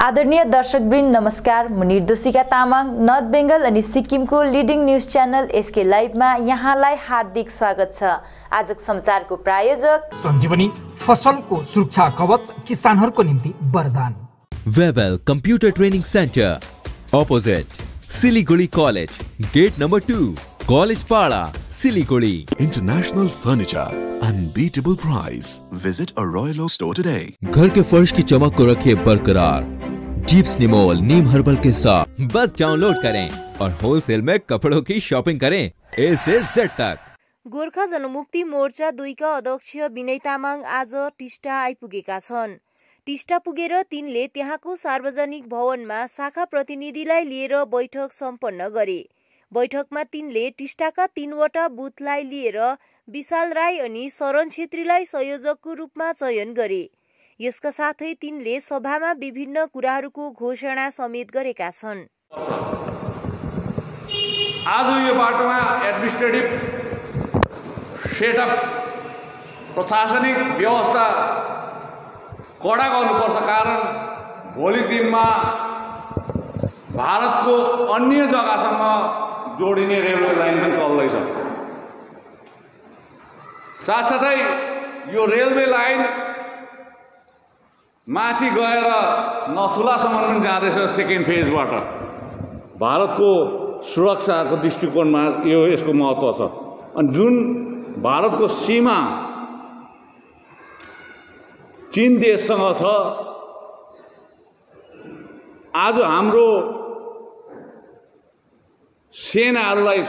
आदरणीय दर्शकवृन्द नमस्कार। म निर्देशिका तामाङ नर्थ बेंगल अनि सिक्किमको लिडिङ न्यूज च्यानल एसके लाइभमा यहाँलाई हार्दिक स्वागत छ। आजको समाचारको प्रायोजक सञ्जीवनी फसलको सुरक्षा कवच किसानहरूको निम्ति वरदान। Webel computer training centre opposite Siliguri college gate number 2 college Para Siliguri. International furniture unbeatable price. Visit a Royal Oak store today. घर के फर्श की चमक को रखिए बरकरार जीप्स निमोल नीम हर्बल के साथ। बस डाउनलोड करें और होलसेल में कपड़ों की शॉपिंग करें ए से जेड तक। गोर्खा जनमुक्ति मोर्चा 2 का अध्यक्ष विनय तामाङ आज टिस्टा आइपुगेका छन्। टिस्टा पुगेर तिनले त्यहाँको सार्वजनिक भवनमा शाखा प्रतिनिधिलाई लिएर बैठक सम्पन्न गरे। बैठकमा तिनले टिस्टाका 3वटा बुथलाई लिएर विशाल राई अनि शरण छेत्रीलाई संयोजकको रूपमा चयन गरे। यसका साथै तिनले सभामा विभिन्न कुराहरूको घोषणा समेत गरेका छन्। आज यो बाटोमा एडमिनिस्ट्रेटिभ सेटअप प्रशासनिक व्यवस्था कडा गर्नुपर्छ, कारण भोलिको दिनमा भारतको अन्य जग्गासँग जोडिने रेलवे लाइन पनि चल्दैछ। साथसाथै यो रेलवे लाइन माथि गएर नथुलासम्म पनि जाँदैछ। सेकेन्ड फेजबाट भारतको सुरक्षाको दृष्टिकोणमा यसको महत्त्व छ। अनि जुन भारतको सीमा चीन देशसँग छ, आज हाम्रो सेनाहरूलाई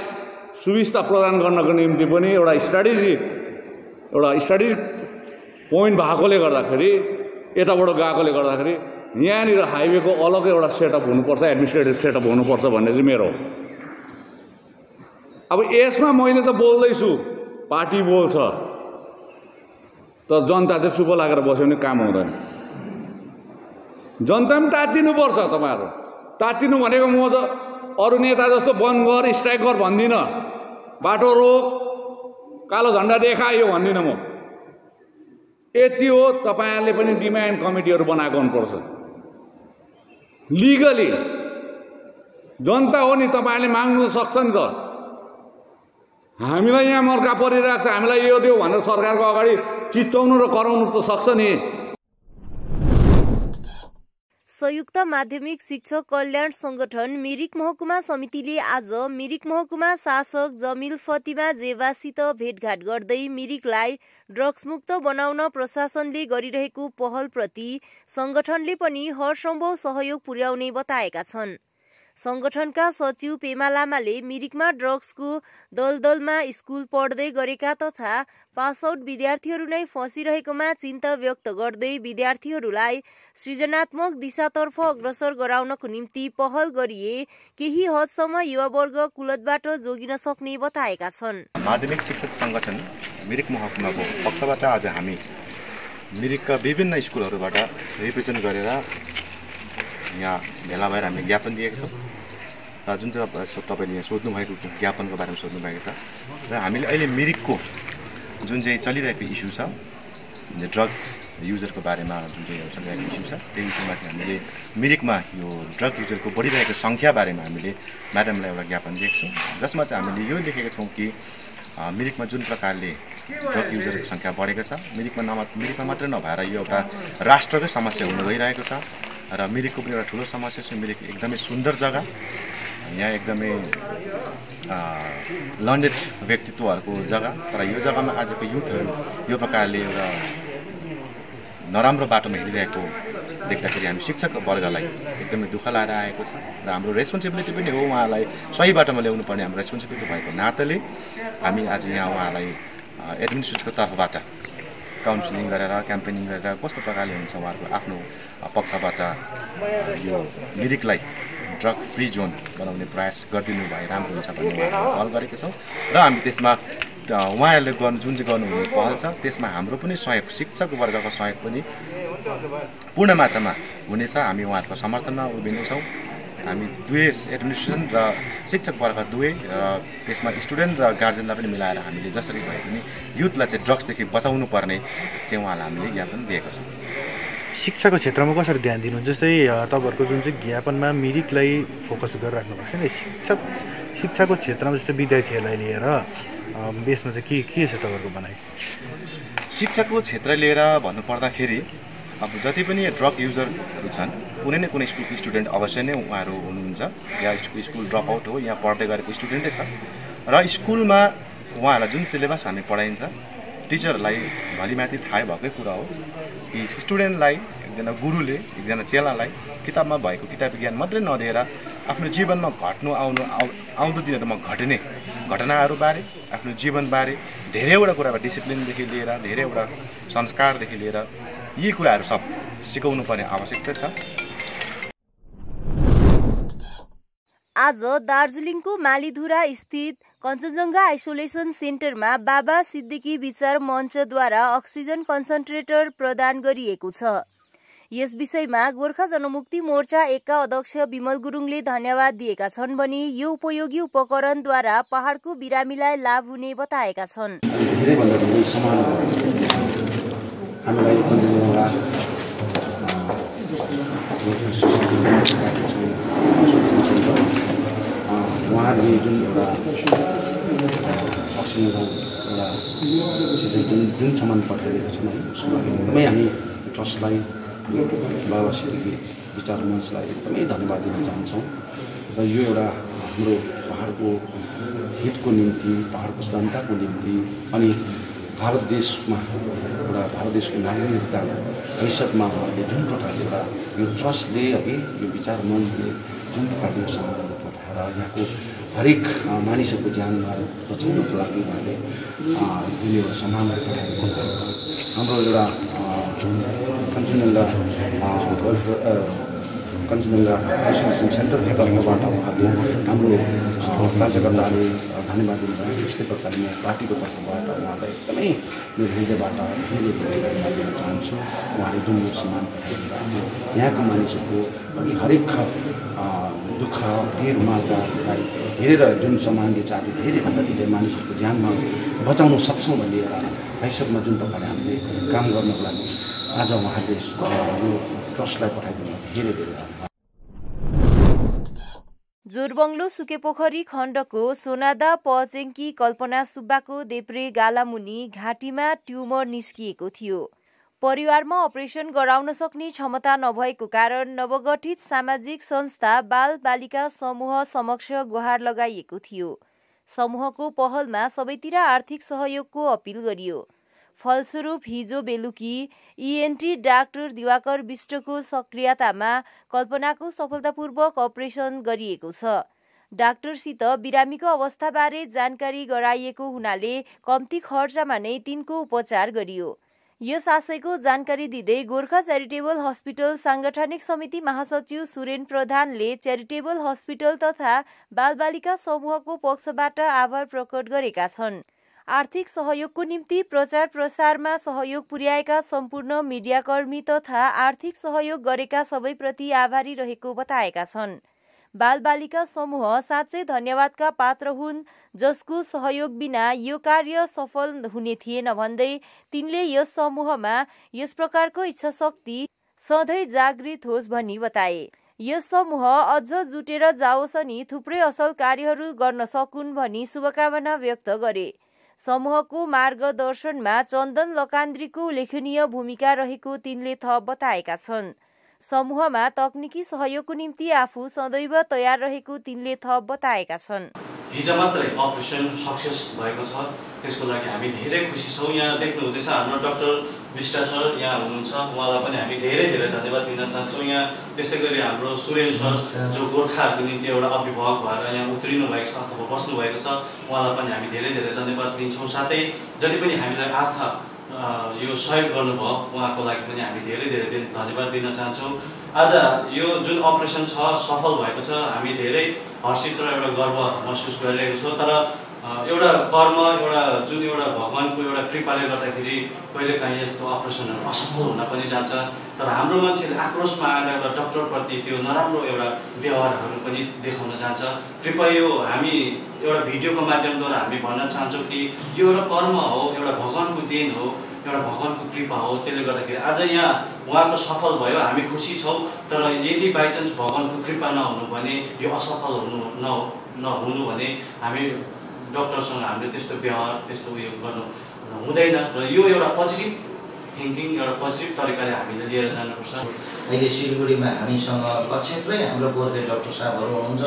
सुविस्ता प्रदान गर्नको निम्ति पनि एउटा स्ट्राटेजिक पोइन्ट भएकोले गर्दाखेरि, यताबाट गएकोले गर्दाखेरि यहाँनिर हाइवेको अलग्गै एउटा सेटअप हुनुपर्छ, एडमिनिस्ट्रेटिभ सेटअप हुनुपर्छ भन्ने चाहिँ मेरो। अब यसमा मैले त बोल्दैछु, पार्टी बोल्छ, तर जनता चाहिँ चुप लागेर बस्यो भने काम हुँदैन। जनता पनि तात्तिनुपर्छ। तपाईँहरू तात्तिनु भनेको म त अरू नेता जस्तो बन्द गर स्ट्राइक गर भन्दिनँ, बाटो रोक कालो झन्डा देखा यो भन्दिनँ म। यति हो, तपाईँहरूले पनि डिमान्ड कमिटीहरू बनाएको हुनुपर्छ लिगली। जनता हो नि, तपाईँहरूले माग्नु सक्छ नि त। हामीलाई यहाँ मर्का परिरहेको छ, हामीलाई यो देऊ भनेर सरकारको अगाडि चिच्याउनु र कराउनु त सक्छ नि। संयुक्त माध्यमिक शिक्षक कल्याण संगठन मिरिक महकुमा समितिले आज मिरिक महकुमा शासक जमिल फतिमा जेवासित भेटघाट गर्दै मिरिकलाई ड्रग्स मुक्त बनाउन प्रशासनले गरिरहेको पहलप्रति संगठनले पनि हरसम्भव सहयोग पुर्याउने बताएका छन्। संगठनका सचिव पेमा लामाले मिरिकमा ड्रग्सको दलदलमा स्कुल पढ्दै गरेका तथा पास आउट विद्यार्थीहरू नै फँसिरहेकोमा चिन्ता व्यक्त गर्दै विद्यार्थीहरूलाई सृजनात्मक दिशातर्फ अग्रसर गराउनको निम्ति पहल गरिए केही हदसम्म युवावर्ग कुलतबाट जोगिन सक्ने बताएका छन्। माध्यमिक शिक्षक संगठन मिरिक महकुमाको पक्षबाट आज हामी मिरिकका विभिन्न स्कुलहरूबाट रिप्रेजेन्ट गरेर यहाँ भेला भएर हामीले ज्ञापन दिएको छौँ। र जुन तपाईँले यहाँ सोध्नु भएको ज्ञापनको बारेमा सोध्नु भएको छ, र हामीले अहिले मिरिकको जुन चाहिँ चलिरहेको इस्यु छ, ड्रग्स युजरको बारेमा जुन चाहिँ चलिरहेको इस्यु छ, त्यही इस्युमाथि हामीले मिरिकमा यो ड्रग युजरको बढिरहेको सङ्ख्या बारेमा हामीले म्याडमलाई एउटा ज्ञापन दिएको छौँ, जसमा चाहिँ हामीले यो लेखेका छौँ कि मिरिकमा जुन प्रकारले ड्रग युजरको सङ्ख्या बढेको छ, मिरिकमा मात्रै नभएर यो एउटा राष्ट्रकै समस्या हुन गइरहेको छ। र मिरिकको पनि एउटा ठुलो समस्या छ। मिरिक एकदमै सुन्दर जग्गा, यहाँ एकदमै लन्डेड व्यक्तित्वहरूको जग्गा, तर यो जग्गामा आजको युथहरू यो प्रकारले एउटा नराम्रो बाटोमा हिँडिरहेको देख्दाखेरि हामी शिक्षक वर्गलाई एकदमै दुःख लागेर आएको छ। र हाम्रो रेस्पोन्सिबिलिटी पनि हो उहाँलाई सही बाटोमा ल्याउनु पर्ने हाम्रो रेस्पोन्सिबिलिटी भएको नाताले हामी आज यहाँ उहाँलाई एडमिनिस्ट्रेटिभको तर्फबाट काउन्सिलिङ गरेर क्याम्पेनिङ गरेर कस्तो प्रकारले हुन्छ उहाँहरूको आफ्नो पक्षबाट यो मिरिकलाई ड्रग फ्री जोन बनाउने प्रयास गरिदिनु भए राम्रो हुन्छ भन्ने उहाँहरू पहल गरेका छौँ। र हामी त्यसमा उहाँहरूले जुन चाहिँ गर्नुहुने पहल छ त्यसमा हाम्रो पनि सहयोग, शिक्षक वर्गको सहयोग पनि पूर्ण मात्रामा हुनेछ। हामी उहाँहरूको समर्थनमा उभिनेछौँ। हामी दुवै एडमिनिस्ट्रेसन र शिक्षक वर्ग दुवै र त्यसमा स्टुडेन्ट र गार्जेनलाई पनि मिलाएर हामीले जसरी भए पनि युथलाई चाहिँ ड्रग्सदेखि बचाउनु पर्ने चाहिँ उहाँलाई हामीले ज्ञापन दिएको छ। शिक्षाको क्षेत्रमा कसरी ध्यान दिनु? जस्तै तपाईँहरूको जुन चाहिँ ज्ञापनमा मिरिकलाई फोकस गरेर राख्नुपर्छ नि, शिक्षाको क्षेत्रमा जस्तै विद्यार्थीहरूलाई लिएर बेसमा चाहिँ के छ तपाईँहरूको भनाइ? शिक्षाको क्षेत्र लिएर भन्नुपर्दाखेरि अब जति पनि ड्रग युजरहरू छन् कुनै न कुनै स्कुलको स्टुडेन्ट अवश्य नै उहाँहरू हुनुहुन्छ, या स्कुल ड्रप आउट हो या पढ्दै गरेको स्टुडेन्टै छ। र स्कुलमा उहाँहरूलाई जुन सिलेबस हामी पढाइन्छ टिचरहरूलाई भलिमाथि थाहै भएकै कुरा हो कि स्टुडेन्टलाई एकजना गुरुले एकजना चेलालाई किताबमा भएको किताबी ज्ञान मात्रै नदिएर आफ्नो जीवनमा आउँदो दिनहरूमा घट्ने घटनाहरूबारे, आफ्नो जीवनबारे धेरैवटा कुरामा डिसिप्लिनदेखि लिएर धेरैवटा संस्कारदेखि लिएर यी कुराहरू सब सिकाउनु पर्ने आवश्यकता छ। आज दार्जिलिङको मालीधुरा स्थित कञ्चनजङ्घा आइसोलेसन सेन्टरमा बाबा सिद्दिकी विचार मञ्चद्वारा अक्सिजन कन्सन्ट्रेटर प्रदान गरिएको छ। यस विषयमा गोर्खा जनमुक्ति मोर्चा एकका अध्यक्ष विमल गुरुङले धन्यवाद दिएका छन् भने यो उपयोगी उपकरणद्वारा पहाडको बिरामीलाई लाभ हुने बताएका छन्। उहाँहरूले जुन एउटा अक्सिजनको एउटा जुन सामान पठाइदिएको छन् एकदमै हामी ट्रस्टलाई बाबा सिद्दिकी विचार मञ्चलाई एकदमै धन्यवाद दिन चाहन्छौँ। र यो एउटा हाम्रो पहाडको हितको निम्ति, पहाडको जनताको निम्ति अनि भारत देशमा एउटा भारत देशको नागरिकता हैसियतमा उहाँहरूले जुन प्रकारले एउटा यो ट्रस्टले यो विचार मञ्चले जुन प्रकारले सामानहरू पठाएर यहाँको हरेक मानिसहरूको ज्यानमा बचाउनको लागि उहाँले जुन एउटा सामानहरू पठाएको हाम्रो एउटा कञ्चनजङ्घा आइसोलेसन सेन्टरको तर्फबाट उहाँहरूले हाम्रो कार्यकर्ताले धन्यवाद दिनुभयो। यस्तै प्रकारले म पार्टीको तर्फबाट उहाँलाई एकदमै मेरो हृदयबाट धन्यवाद दिन चाहन्छु। उहाँले जुन यो सामान पठाइदिनु यहाँको मानिसहरूको अनि हरेक दुःख भिडमार्गलाई हेरेर जुन सामानले चाहिँ धेरैभन्दा धेरै मानिसहरूको ज्यानमा बचाउन सक्छौँ भन्ने एउटा हैसियतमा जुन प्रकारले हामीले काम गर्नको लागि आज उहाँहरूले यो ट्रस्टलाई पठाइदिनु धेरै धेरै जोरबङ्लो सुकेपोखरी खण्डको सोनादा पचेङ्की कल्पना सुब्बाको देप्रे गालामुनि घाँटीमा ट्युमर निस्किएको थियो। परिवारमा अपरेसन गराउन सक्ने क्षमता नभएको कारण नवगठित सामाजिक संस्था बाल बालिका समूह समक्ष गुहार लगाइएको थियो। समूहको पहलमा सबैतिर आर्थिक सहयोगको अपिल गरियो। फलस्वरूप हिजो बेलुकी इएनटी डाक्टर दिवाकर विष्टको सक्रियतामा कल्पनाको सफलतापूर्वक अपरेसन गरिएको छ। डाक्टरसित बिरामीको अवस्थाबारे जानकारी गराइएको हुनाले कम्ती खर्चमा नै तिनको उपचार गरियो। यस आशयको जानकारी दिँदै गोर्खा च्यारिटेबल हस्पिटल साङ्गठनिक समिति महासचिव सुरेन प्रधानले च्यारिटेबल हस्पिटल तथा बालबालिका समूहको पक्षबाट आभार प्रकट गरेका छन्। आर्थिक सहयोगको निम्ति प्रचार प्रसारमा सहयोग पुर्याएका सम्पूर्ण मिडियाकर्मी तथा आर्थिक सहयोग गरेका सबैप्रति आभारी रहेको बताएका छन्। बालबालिका समूह साँच्चै धन्यवादका पात्र हुन्, जसको सहयोग बिना यो कार्य सफल हुने थिएन भन्दै तिनले यस समूहमा यस प्रकारको इच्छा शक्ति सधैँ जागृत होस् भनी बताए। यस समूह अझ जुटेर जाओस् अनि थुप्रै असल कार्यहरू गर्न सकुन् भनी शुभकामना व्यक्त गरे। समूहको मार्गदर्शनमा चन्दन लकान्द्रीको उल्लेखनीय भूमिका रहेको तिनले थप बताएका छन्। समूहमा तकनिकी सहयोगको निम्ति आफू सदैव तयार रहेको तिनले थप बताएका छन्। हिजो मात्रै अपरेसन सक्सेस भएको छ, त्यसको लागि हामी धेरै खुसी छौँ। यहाँ देख्नुहुँदैछ हाम्रो डाक्टर विष्ट सर यहाँ हुनुहुन्छ, उहाँलाई पनि हामी धेरै धेरै धन्यवाद दिन चाहन्छौँ। यहाँ त्यस्तै गरी हाम्रो सुरेन सर जो गोर्खाहरूको निम्ति एउटा अभिभावक भएर यहाँ उत्रिनु भएको छ अथवा बस्नु भएको छ, उहाँलाई पनि हामी धेरै धेरै धन्यवाद दिन्छौँ। साथै जति पनि हामीलाई यो सहयोग गर्नुभयो उहाँको लागि पनि हामी धेरै धेरै धन्यवाद दिन चाहन्छौँ। आज यो जुन अपरेसन छ सफल भएको छ, हामी धेरै हर्षित र एउटा गर्व महसुस गरिरहेको छौँ। तर एउटा कर्म जुन भगवानको एउटा कृपाले गर्दाखेरि कहिलेकाहीँ यस्तो अपरेसनहरू असफल हुन पनि जान्छ। तर हाम्रो मान्छेले आक्रोशमा आएर एउटा डक्टरप्रति त्यो नराम्रो एउटा व्यवहारहरू पनि देखाउन जान्छ। कृपया यो हामी एउटा भिडियोको माध्यमद्वारा हामी भन्न चाहन्छौँ कि यो एउटा कर्म हो, एउटा भगवानको देन हो। एउटा भगवानको कृपा हो। त्यसले गर्दाखेरि आज यहाँ उहाँको सफल भयो, हामी खुसी छौँ। तर यदि बाइचान्स भगवानको कृपा नहुनु भने यो असफल नहुनु भने हामी डक्टरसँग हामीले त्यस्तो व्यवहार त्यस्तो उयो गर्नु हुँदैन। र यो एउटा पोजिटिभ थिङ्किङ, एउटा पोजिटिभ तरिकाले हामीले लिएर जानुपर्छ। अहिले सिलगढीमा हामीसँग अक्षेत्रै हाम्रो गोर्खे डाक्टर साहबहरू हुनुहुन्छ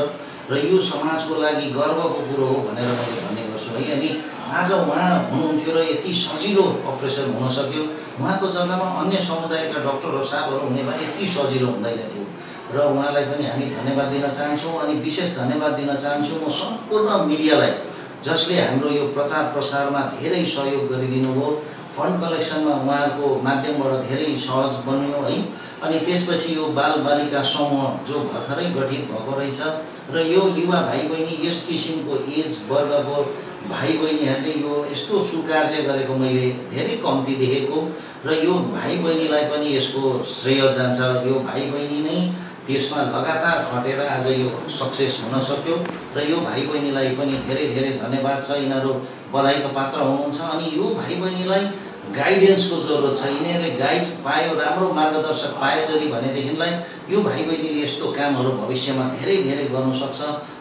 र यो समाजको लागि गर्वको कुरो हो भनेर मैले भन्ने गर्छु है। अनि आज उहाँ हुनुहुन्थ्यो र यति सजिलो अपरेसन हुन सक्यो। उहाँको जग्गामा अन्य समुदायका डाक्टरहरू साहबहरू हुने भए यति सजिलो हुँदैन थियो र उहाँलाई पनि हामी धन्यवाद दिन चाहन्छौँ। अनि विशेष धन्यवाद दिन चाहन्छु म सम्पूर्ण मिडियालाई जसले हाम्रो यो प्रचार प्रसारमा धेरै सहयोग गरिदिनु भयो। फन्ड कलेक्सनमा उहाँहरूको माध्यमबाट धेरै सहज बन्यो है। अनि त्यसपछि यो बालबालिका समूह जो भर्खरै गठित भएको रहेछ र यो युवा भाइ बहिनी यस किसिमको एज वर्गको भाइ बहिनीहरूले यो यस्तो सुकार्य गरेको मैले धेरै कम्ती देखेको र यो भाइ बहिनीलाई पनि यसको श्रेय जान्छ। यो भाइ बहिनी नै त्यसमा लगातार खटेर आज यो सक्सेस हुन सक्यो र यो भाइ बहिनीलाई पनि धेरै धेरै धन्यवाद छ। यिनीहरू बधाईको पात्र हुनुहुन्छ। अनि यो भाइ बहिनीलाई गाइडेन्सको जरुरत छ। यिनीहरूले गाइड पायो, राम्रो मार्गदर्शक पायो जति भनेदेखिलाई यो भाइ बहिनीले यस्तो कामहरू भविष्यमा धेरै धेरै गर्नु सक्छ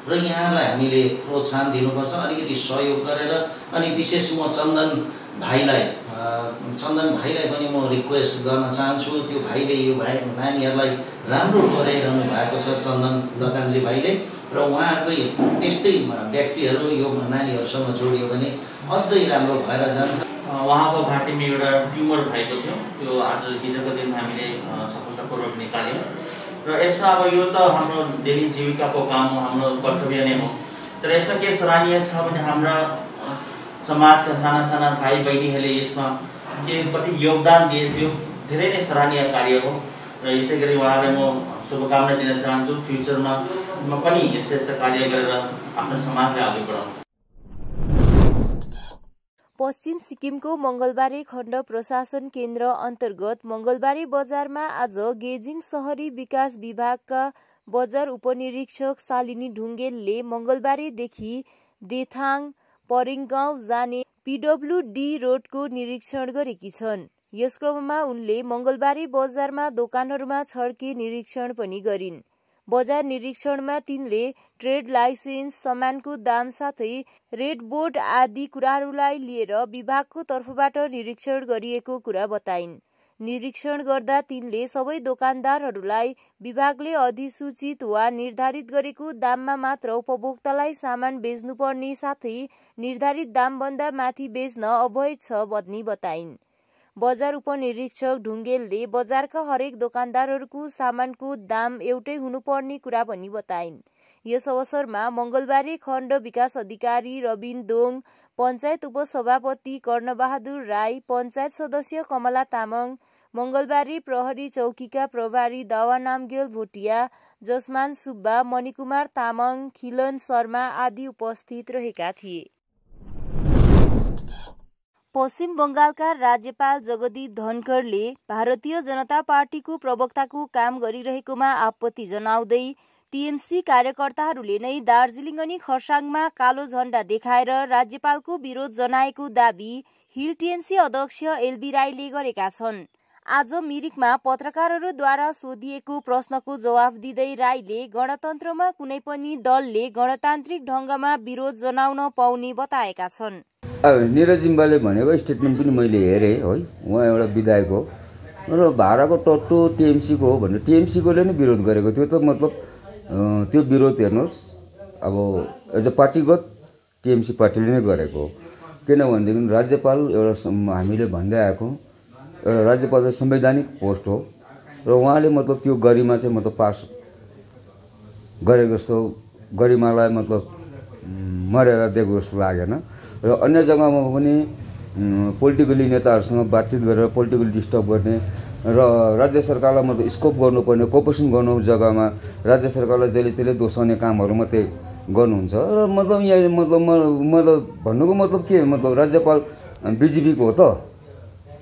र यहाँलाई हामीले प्रोत्साहन दिनुपर्छ, अलिकति सहयोग गरेर। अनि विशेष म चन्दन भाइलाई पनि म रिक्वेस्ट गर्न चाहन्छु। त्यो भाइले यो नानीहरूलाई राम्रो डोर्याइरहनु भएको छ, चन्दन लकान्द्री भाइले, र उहाँकै त्यस्तै व्यक्तिहरू यो नानीहरूसँग जोडियो भने अझै राम्रो भएर जान्छ। उहाँको घाँटीमा एउटा ट्युमर भएको थियो, त्यो आज हिजोको दिन हामीले सफलतापूर्वक निकाल्यौँ र यसमा अब यो त हाम्रो डेली जीविकाको काम हो, हाम्रो कर्तव्य नै हो। तर यसमा के सराहनीय छ भने हाम्रा समाजका साना साना भाइ बहिनीहरूले यसमा के कति योगदान दिए, त्यो धेरै नै सराहनीय कार्य हो र यसै गरी उहाँलाई म शुभकामना दिन चाहन्छु। फ्युचरमा पनि यस्ता यस्ता कार्य गरेर आफ्नो समाजलाई अघि बढाउनु। पश्चिम सिक्किमको मङ्गलबारे खण्ड प्रशासन केन्द्र अन्तर्गत मङ्गलबारे बजारमा आज गेजिङ शहरी विकास विभागका बजार उपनिरीक्षक शालिनी ढुङ्गेलले मङ्गलबारेदेखि देथाङ परिङगाउँ जाने PWD रोडको निरीक्षण गरेकी छन्। यस क्रममा उनले मङ्गलबारे बजारमा दोकानहरूमा छड्के निरीक्षण पनि गरिन्। बजार निरीक्षणमा तिनले ट्रेड लाइसेन्स, सामानको दाम साथै रेड बोर्ड आदि कुराहरूलाई लिएर विभागको तर्फबाट निरीक्षण गरिएको कुरा बताइन्। निरीक्षण गर्दा तिनले सबै दोकानदारहरूलाई विभागले अधिसूचित वा निर्धारित गरेको दाममा मात्र उपभोक्तालाई सामान बेच्नुपर्ने साथै निर्धारित दामभन्दा माथि बेच्न अवैध छ भन्ने बताइन्। बजार उपनिरीक्षक ढुङ्गेलले बजारका हरेक दोकानदारहरूको सामानको दाम एउटै हुनुपर्ने कुरा पनि बताइन्। यस अवसरमा मङ्गलबारे खण्ड विकास अधिकारी रबिन दोङ, पञ्चायत उपसभापति कर्णबहादुर राई, पञ्चायत सदस्य कमला तामाङ, मङ्गलबारे प्रहरी चौकीका प्रभारी दावा नामग्याल भोटिया, जसमान सुब्बा, मणिकुमार तामाङ, खिलन शर्मा आदि उपस्थित रहेका थिए। पश्चिम बङ्गालका राज्यपाल जगदीप धनखडले भारतीय जनता पार्टीको प्रवक्ताको काम गरिरहेकोमा आपत्ति जनाउँदै टिएमसी कार्यकर्ताहरूले नै दार्जिलिङ अनि खरसाङमा कालो झण्डा देखाएर राज्यपालको विरोध जनाएको दाबी हिल टिएमसी अध्यक्ष एलबी राईले गरेका छन्। आज मिरिकमा पत्रकारहरूद्वारा सोधिएको प्रश्नको जवाफ दिँदै राईले गणतन्त्रमा कुनै पनि दलले गणतान्त्रिक ढङ्गमा विरोध जनाउन पाउने बताएका छन्। निरज जिम्बाले भनेको स्टेटमेन्ट पनि मैले हेरेँ है, उहाँ एउटा विधायक हो र भाडाको टट्टु टिएमसीको हो भनेर टिएमसीकोले नै विरोध गरेको थियो। त मतलब त्यो विरोध हेर्नुहोस् अब एज अ पार्टीगत टिएमसी पार्टीले नै गरेको हो। किनभनेदेखि राज्यपाल एउटा हामीले भन्दै आएको एउटा राज्यपाल चाहिँ संवैधानिक पोस्ट हो र उहाँले मतलब त्यो गरिमा चाहिँ मतलब पास गरेको जस्तो गरिमालाई मतलब मर्यादा दिएको जस्तो लागेन। र अन्य जग्गामा पनि पोलिटिकली नेताहरूसँग बातचित गरेर पोलिटिकली डिस्टर्ब गर्ने र राज्य सरकारलाई मतलब स्कोप गर्नुपर्ने कोअपरेसन गर्नु जग्गामा राज्य सरकारलाई जहिले त्यसले दोस्याउने कामहरू मात्रै गर्नुहुन्छ। र मतलब यहाँ मतलब भन्नुको मतलब के मतलब राज्यपाल बिजेपीको हो त,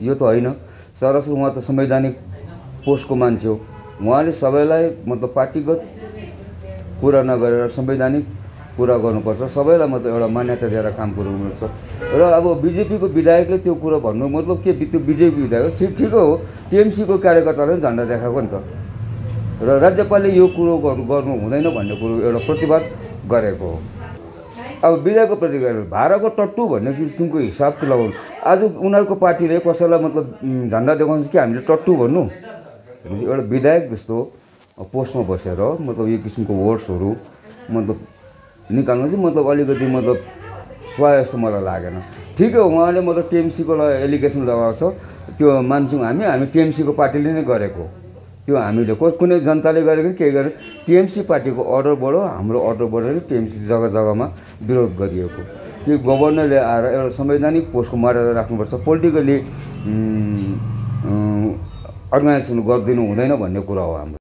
यो त होइन। सरासर उहाँ त संवैधानिक पोस्टको मान्छे हो। उहाँले सबैलाई मतलब पार्टीगत कुरा नगरेर संवैधानिक कुरा गर्नुपर्छ, सबैलाई मतलब एउटा मान्यता दिएर काम गर्नुपर्छ। र अब बिजेपीको विधायकले त्यो कुरा भन्नु मतलब के, त्यो बिजेपी विधायक सिट ठिकै हो, टिएमसीको कार्यकर्ताले पनि झन्डा देखाएको नि त, र राज्यपालले यो कुरो गर्नु हुँदैन भन्ने कुरो एउटा प्रतिवाद गरेको हो। अब विधायकको प्रतिक्रिया भाडाको टट्टु भन्ने किसिमको हिसाब लगाउनु, आज उनीहरूको पार्टीले कसैलाई मतलब झन्डा देखाउँछ कि हामीले टट्टु भन्नु, एउटा विधायक जस्तो पोस्टमा बसेर मतलब यो किसिमको वर्ड्सहरू मतलब निकाल्नु चाहिँ मतलब अलिकति मतलब स्वाय जस्तो मलाई लागेन। ठिकै हो, उहाँले मतलब टिएमसीको एलिगेसन लगाएको छ, त्यो मान्छौँ हामी टिएमसीको पार्टीले नै गरेको, त्यो हामीले कुनै जनताले गरेको केही गरेर टिएमसी पार्टीको अर्डरबाट हाम्रो अर्डरबाट नै टिएमसी जग्गा जग्गामा विरोध गरिएको। त्यो गभर्नरले आएर एउटा संवैधानिक पोस्टको मर्यादा राख्नुपर्छ, पोलिटिकली अर्गनाइजेसन गरिदिनु हुँदैन भन्ने कुरा हो हाम्रो।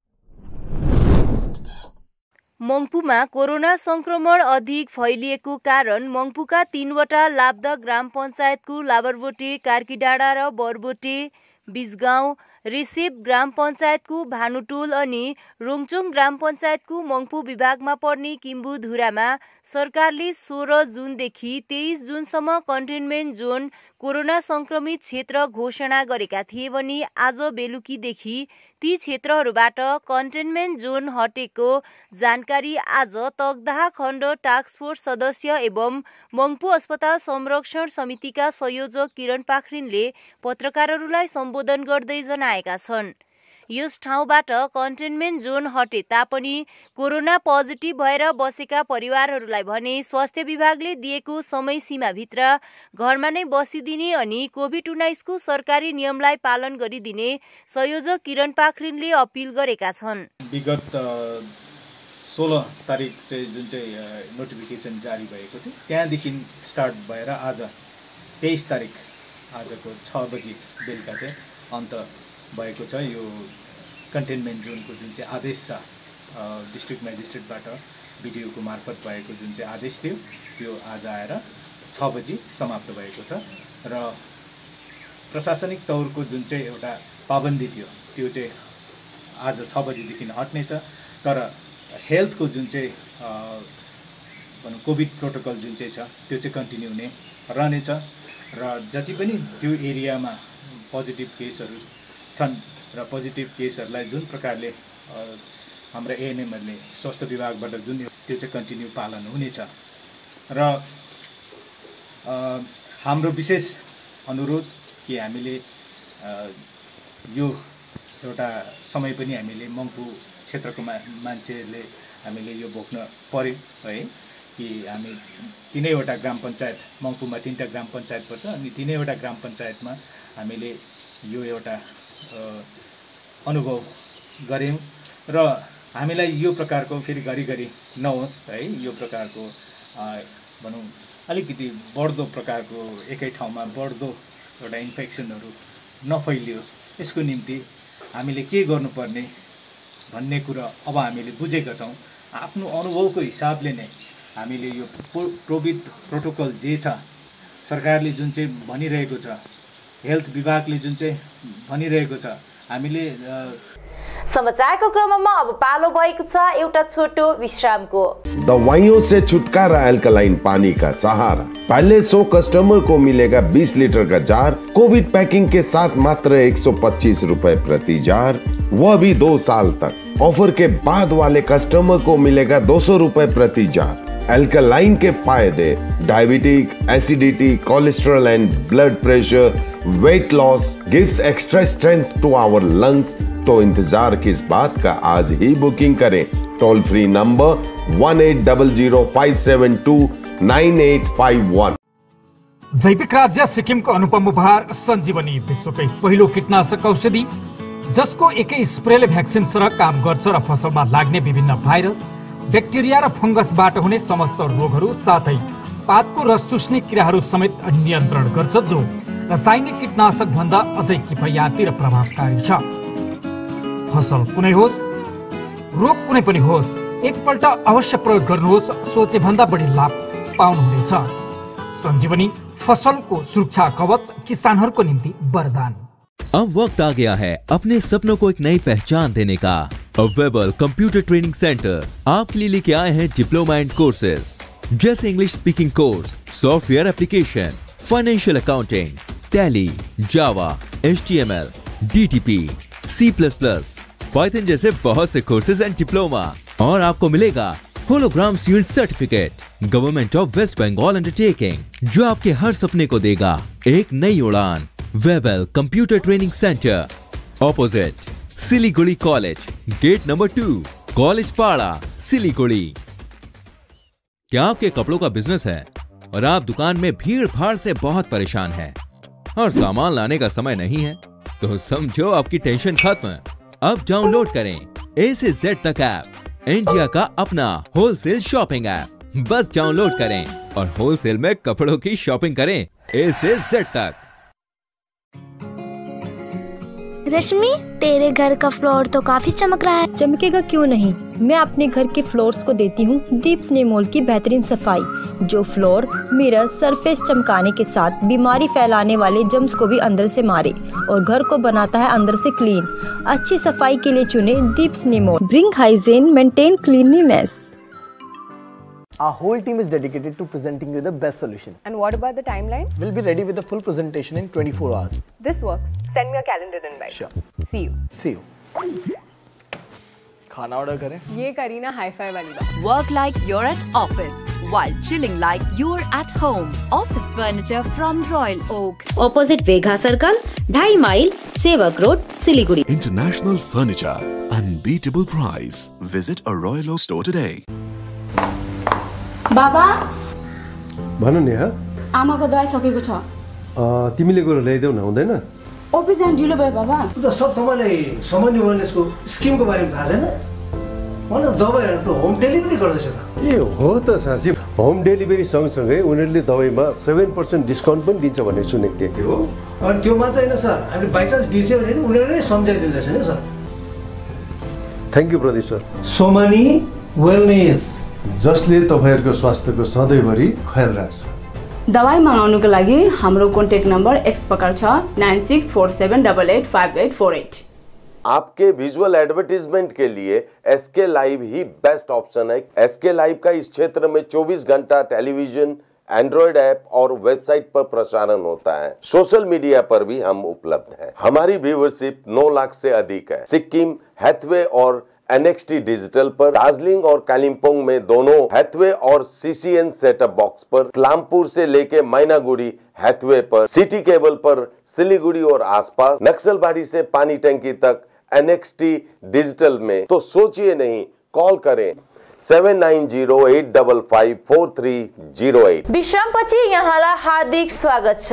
मङ्पुमा कोरोना संक्रमण अधिक फैलिएको कारण मङ्पुका 3वटा लाब्दा ग्राम पञ्चायतको लाबरबोटे, कार्कीडाँडा र बरबोटे, बिजगाउँ, रिसेप ग्राम पञ्चायतको भानुटोल अनि रोङचोङ ग्राम पञ्चायतको मङ्पु विभागमा पर्ने किम्बुधुरामा सरकारले 16 जुनदेखि 23 जुनसम्म कन्टेनमेन्ट जोन कोरोना संक्रमित क्षेत्र घोषणा गरेका थिए भने आज बेलुकीदेखि ती क्षेत्रहरूबाट कन्टेनमेन्ट जोन हटेको जानकारी आज तकदाह खण्ड टास्क फोर्स सदस्य एवं मङ्पु अस्पताल संरक्षण समितिका संयोजक किरण पाखरिनले पत्रकारहरूलाई सम्बोधन गर्दै जनाएका छन्। यस ठाउँबाट कन्टेनमेन्ट जोन हटे तापनि कोरोना पोजिटिभ भएर बसेका परिवारहरूलाई भने स्वास्थ्य विभागले दिएको समय सीमाभित्र घरमा नै बसिदिने अनि कोभिड-19 को सरकारी नियमलाई पालन गरिदिने संयोजक किरण पाखरिनले अपिल गरेका छन्। विगत 16 तारिक चाहिँ जुन चाहिँ नोटिफिकेसन जारी भएको थियो त्यहाँदेखि स्टार्ट भएर आज 23 तारिक आजको 6 बजी बेलुका चाहिँ अन्त भएको छ। यो कन्टेनमेन्ट जोनको जुन चाहिँ आदेश छ डिस्ट्रिक्ट म्याजिस्ट्रेटबाट बिडिओको मार्फत भएको जुन चाहिँ आदेश थियो त्यो आज आएर 6 बजी समाप्त भएको छ र प्रशासनिक तौरको जुन चाहिँ एउटा पाबन्दी थियो त्यो चाहिँ आज 6 बजीदेखि हट्नेछ। तर हेल्थको जुन चाहिँ भनौँ कोभिड प्रोटोकल जुन चाहिँ छ त्यो चाहिँ कन्टिन्यू हुने रहनेछ र जति पनि त्यो एरियामा पोजिटिभ केसहरू छन् र पोजिटिभ केसहरूलाई जुन प्रकारले हाम्रा एएनएमहरूले स्वास्थ्य विभागबाट जुन त्यो चाहिँ कन्टिन्यू पालन हुनेछ र हाम्रो विशेष अनुरोध कि हामीले यो एउटा समय पनि हामीले मङ्पु क्षेत्रको मान्छेहरूले हामीले यो भोग्न पर्यो है कि हामी 3वटा ग्राम पञ्चायत मङ्पुमा 3टा ग्राम पञ्चायत पर्छ अनि 3वटा ग्राम पञ्चायतमा हामीले यो एउटा अनुभव गऱ्यौँ र हामीलाई यो प्रकारको फेरि घरिघरि नहोस् है, यो प्रकारको भनौँ अलिकति बढ्दो प्रकारको एकै ठाउँमा बढ्दो एउटा इन्फेक्सनहरू नफैलियोस् यसको निम्ति हामीले के गर्नुपर्ने भन्ने कुरा अब हामीले बुझेका छौँ। आफ्नो अनुभवको हिसाबले नै हामीले यो कोभिड प्रोटोकल जे छ सरकारले जुन चाहिँ भनिरहेको छ, हेल्थ विभागले जुन चाहिँ भनिरहेको छ हामीले समाचारको क्रममा अब पालो भएको छ एउटा छोटो विश्रामको। दवाइयों से छुटकारा अल्कलाइन पानी का सहारा। पहले 100 कस्टमर को मिलेगा 20 लीटर का जार, कोविड पैकिंग के साथ मात्र 125 रुपए प्रति जार, वह भी 2 साल तक। ऑफर के बाद वाले कस्टमर को मिलेगा 200 रुपए प्रति जार। अल्कलाइन के फायदे diabetic, acidity, cholesterol and blood pressure, weight loss, gives extra strength to our lungs. तो इंतजार किस बात का, आज ही बुकिंग करें। Toll free number 180057298851। जैविक राज्य सिक्किमको अनुपम उपहार सञ्जीवनी, विश्वकै पहिलो कीटनाशक औषधि जसको एकै स्प्रेले भ्याक्सिन सरह काम गर्छ र फसलमा लाग्ने विभिन्न भाइरस, ब्याक्टेरिया र फंगसबाट हुने समस्त रोगहरू साथै पातको रस चुस्ने किराहरू समेत नियन्त्रण गर्छ, जो रासायनिक कीटनाशक भन्दा अझै किफायती र प्रभावकारी छ। फसल कुनै होस्, रोग कुनै पनि होस्, एकपल्ट अवश्य प्रयोग गर्नुहोस्, सोचे भन्दा बढी लाभ पाउनुहुनेछ। सञ्जीवनी फसलको सुरक्षा कवच, किसानहरूको निम्ति वरदान। अब वक्त आ गया है अपने सपनों को एक नई पहचान देने का। वेबल कंप्यूटर ट्रेनिंग सेंटर आपके लिए लेके आए हैं डिप्लोमा एंड कोर्सेज। जैसे English speaking course, software application, financial accounting, Tally, Java, HTML, DTP, C++, Python जैसे बहुत से कोर्सेज एंड डिप्लोमा। और आपको मिलेगा hologram sealed certificate government of West Bengal undertaking, जो आपके हर सपने को देगा एक नई उड़ान। Webel computer training centre, opposite Siliguri college, gate number 2, college Para, Siliguri. क्या आपके कपड़ों का बिजनेस है और आप दुकान में भीड़ भाड़ से बहुत परेशान हैं और सामान लाने का समय नहीं है? तो समझो आपकी टेंशन खत्म। अब डाउनलोड करें A से Z तक ऐप, इंडिया का अपना होलसेल शॉपिंग ऐप। बस डाउनलोड करें और होलसेल में कपड़ों की शॉपिंग करें A से Z तक। रश्मि, तेरे घर का फ्लोर तो काफी चमक रहा है। चमकेगा क्यों नहीं, मैं अपने घर के फ्लोर्स को देती हूँ दीप्स निमोल की बेहतरीन सफाई, जो फ्लोर मिरर सरफेस चमकाने के साथ बीमारी फैलाने वाले जम्स को भी अंदर से मारे और घर को बनाता है अंदर से क्लीन। अच्छी सफाई के लिए चुने दीप्स निमोल। Bring hygiene, maintain cleanliness. Our whole team is dedicated to presenting you the best solution. And what about the timeline? We'll be ready with the full presentation in 24 hours. This works. Send me a calendar invite. Sure. See you. See you. खाना order करें? ये Kareena hi-fi वाली बात। Work like you're at office while chilling like you're at home. Office furniture from Royal Oak. Opposite Vegha Circle, 2.5 mile, Sevak Road, Siliguri. International furniture, unbeatable price. Visit a Royal Oak store today. बाबा भन नि। आमाको दबाई सकेको छ। तिमीले गएर ल्याइदेऊ न, हुँदैन? अफिस जान ढिलो भयो बाबा। त सब तपाईलाई सामान्य वेलनेसको स्किमको बारेमा थाहा छैन? मलाई दबाईहरु त होम डेलिभरी गर्दैछ त। ए हो त साँच्चै, होम डेलिभरी सँगसँगै उनीहरूले दबाईमा 7% डिस्काउन्ट पनि दिन्छ भन्ने सुनेको थिएँ। हो, अनि त्यो मात्र हैन सर, हामी बाइ चान्स बिर्स्यो भने उनीहरूले सम्झाइदिँदैछ नि sir. Thank you Pradeep sir. Somani wellness, जसले तपाईहरुको स्वास्थ्यको सधैँभरि ख्याल राख्छ। दबाई मगाउनुको लागि हाम्रो कन्ट्याक्ट नम्बर एक्स प्रकार छ 9647885848। आपके विजुअल एडवर्टीजमेंट के लिए SK लाइव ही बेस्ट ऑप्शन है। SK लाइव का इस क्षेत्र में 24 घंटा टेलीविजन, एंड्रॉइड ऐप और वेबसाइट पर प्रसारण होता है। सोशल मीडिया पर भी हम उपलब्ध हैं। हमारी व्यूवरशिप 9 लाख से अधिक है। सिक्किम, हैथवे और NXT डिजिटल पर, दार्जिलिंग और कालिम्पोंग में दोनों हैथवे और CCN सेटअप बॉक्स पर, क्लामपुर से लेके मैनागुड़ी हैथवे पर, सिटी केबल पर सिलीगुड़ी और आसपास, नक्सलबाड़ी से पानी टंकी तक NXT डिजिटल में। तो सोचिए नहीं, कॉल करें 7908554308। विश्रामपछि यहाँलाई हार्दिक स्वागत छ।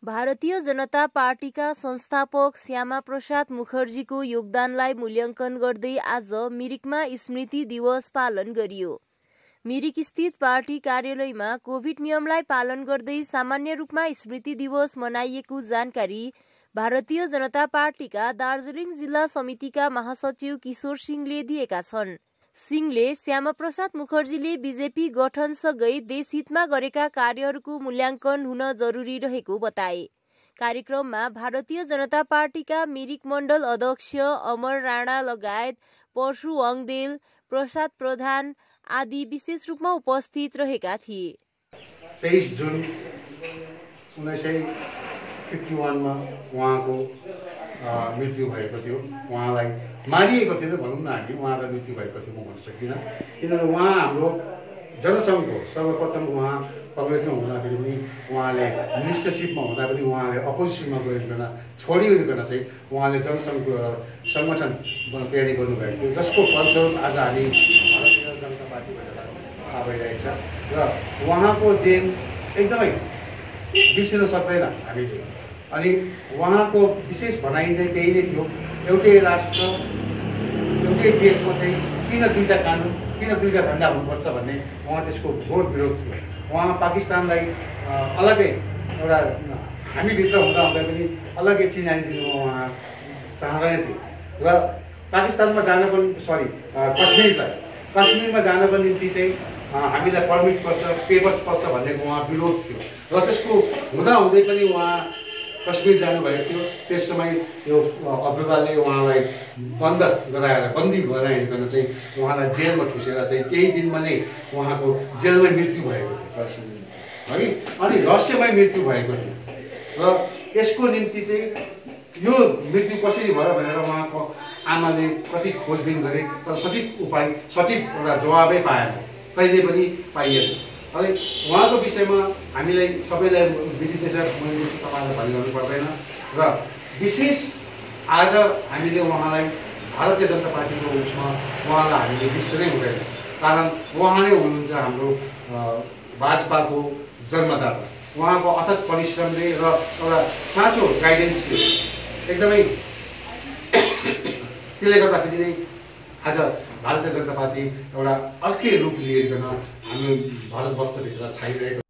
भारतीय जनता पार्टीका संस्थापक श्यामा प्रसाद मुखर्जीको योगदानलाई मूल्याङ्कन गर्दै आज मिरिकमा स्मृति दिवस पालन गरियो। मिरिक स्थित पार्टी कार्यालयमा कोभिड नियमलाई पालन गर्दै सामान्य रूपमा स्मृति दिवस मनाइएको जानकारी भारतीय जनता पार्टीका दार्जिलिङ जिल्ला समितिका महासचिव किशोर सिंहले दिएका छन्। सिंहले श्यामाप्रसाद मुखर्जीले बीजेपी गठनसँगै देशहितमा गरेका कार्यहरूको मूल्याङ्कन हुन जरुरी रहेको बताए। कार्यक्रममा भारतीय जनता पार्टीका मिरिक मण्डल अध्यक्ष अमर राणा लगायत परशु वाङदेल, प्रसाद प्रधान आदि विशेष रूपमा उपस्थित रहेका थिए। 23 जुन 1951 मा उहाँको मृत्यु भएको थियो। उहाँलाई मारिएको थियो त भनौँ न, हामी उहाँलाई मृत्यु भएको थियो म भन्न सक्दिनँ, किनभने उहाँ हाम्रो जनसङ्घको सर्वप्रथम उहाँ कङ्ग्रेसमा हुँदाखेरि पनि उहाँले मिनिस्टरसिपमा हुँदा पनि उहाँले अपोजिसनमा गइकन छोडिकन चाहिँ उहाँले जनसङ्घको सङ्गठन तयारी गर्नुभएको थियो, जसको फलस्वरूप आज हामी भारतीय जनता पार्टी भनेर थाहा भइरहेको छ। र उहाँको देन एकदमै बिर्सिन सक्दैन हामीले। अनि उहाँको विशेष भनाइ नै त्यही नै थियो, एउटै राष्ट्र एउटै देशमा चाहिँ किन दुईटा कानुन, किन दुईटा झन्डा हुनुपर्छ भन्ने उहाँ त्यसको घोर विरोध थियो। उहाँ पाकिस्तानलाई अलग्गै एउटा हामीभित्र हुँदा हुँदै पनि अलग्गै चिनारी दिनु उहाँ चाहँदैन थियो। र पाकिस्तानमा जान पनि कश्मीरमा जानको निम्ति चाहिँ हामीलाई पर्मिट पर्छ, पेपर्स पर्छ भन्ने उहाँ विरोध थियो। र त्यसको हुँदाहुँदै पनि उहाँ कश्मीर जानुभएको थियो। त्यस समय यो अब्दुल्लाले उहाँलाई बन्दी बनाइकन चाहिँ उहाँलाई जेलमा ठुसेर चाहिँ केही दिनमा नै उहाँको जेलमै मृत्यु भएको थियो है। अनि रहस्यमय मृत्यु भएको थियो र यसको निम्ति चाहिँ यो मृत्यु कसरी भयो भनेर उहाँको आमाले कति खोजबिन गरे तर सठिक एउटा जवाबै पाएन, कहिले पनि पाइएन। है उहाँको विषयमा हामीलाई सबैलाई विदित छ, मैले तपाईँलाई भनिरहनु पर्दैन। र विशेष आज हामीले उहाँलाई भारतीय जनता पार्टीको उसमा उहाँलाई हामीले बिर्सनै हुँदैन, कारण उहाँ नै हुनुहुन्छ हाम्रो भाजपाको जन्मदाता। उहाँको अथक परिश्रमले र एउटा साँचो गाइडेन्सले एकदमै त्यसले गर्दाखेरि नै आज भारतीय जनता पार्टी एउटा अर्कै रूप लिइकन हाम्रो भारतवर्षभित्र छाइरहेको।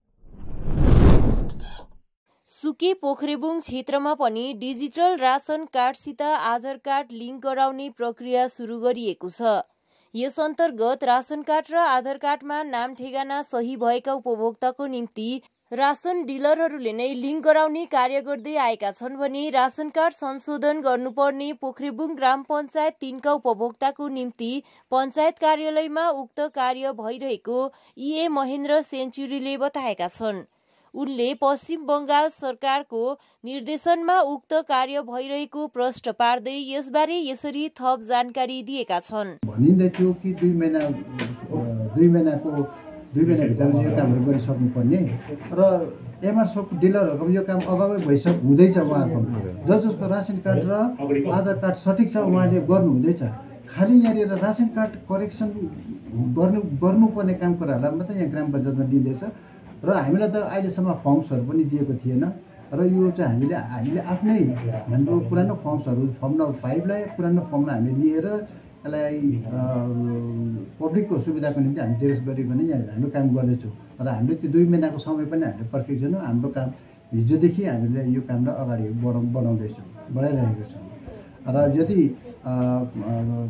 सुके पोखरेबुङ क्षेत्रमा पनि डिजिटल रासन कार्डसित आधार कार्ड लिङ्क गराउने प्रक्रिया सुरु गरिएको छ। यस अन्तर्गत रासन कार्ड र आधार कार्डमा नाम ठेगाना सही भएका उपभोक्ताको निम्ति रासन डिलरहरूले नै लिङ्क गराउने कार्य गर्दै आएका छन् भने रासन कार्ड संशोधन गर्नुपर्ने पोखरेबुङ ग्राम पञ्चायत 3 का उपभोक्ताको निम्ति पञ्चायत कार्यालयमा उक्त कार्य भइरहेको इए महेन्द्र सेन्चुरीले बताएका छन्। उनले पश्चिम बंगाल सरकारको निर्देशनमा उक्त कार्य भइरहेको प्रश्न पार्दै यसबारे यसरी थप जानकारी दिएका छन्। भनिँदै थियो कि 2 महिनाभित्रमा यो कामहरू गरिसक्नुपर्ने र एमआरसोको डिलरहरूको यो काम अगावै हुँदैछ। उहाँहरूको जसको रासन कार्ड र आधार कार्ड सठिक छ उहाँले गर्नुहुँदैछ। खालि यहाँनिर रासन कार्ड करेक्सन गर्नुपर्ने काम कुराहरूलाई मात्रै यहाँ ग्राम पञ्चायतमा दिँदैछ र हामीलाई त अहिलेसम्म फर्म्सहरू पनि दिएको थिएन र यो चाहिँ हामीले आफ्नै हाम्रो पुरानो फर्म्सहरू फर्म नम्बर 5 लाई पुरानो फर्ममा हामी लिएर यसलाई पब्लिकको सुविधाको निम्ति हामी जेरेक्स गरिकन यहाँ हाम्रो काम गर्दैछौँ र हामीले त्यो 2 महिनाको समय पनि हामीले पर्खेको छैनौँ। हाम्रो काम हिजोदेखि हामीले यो कामलाई अगाडि बढाइरहेको छौँ र यदि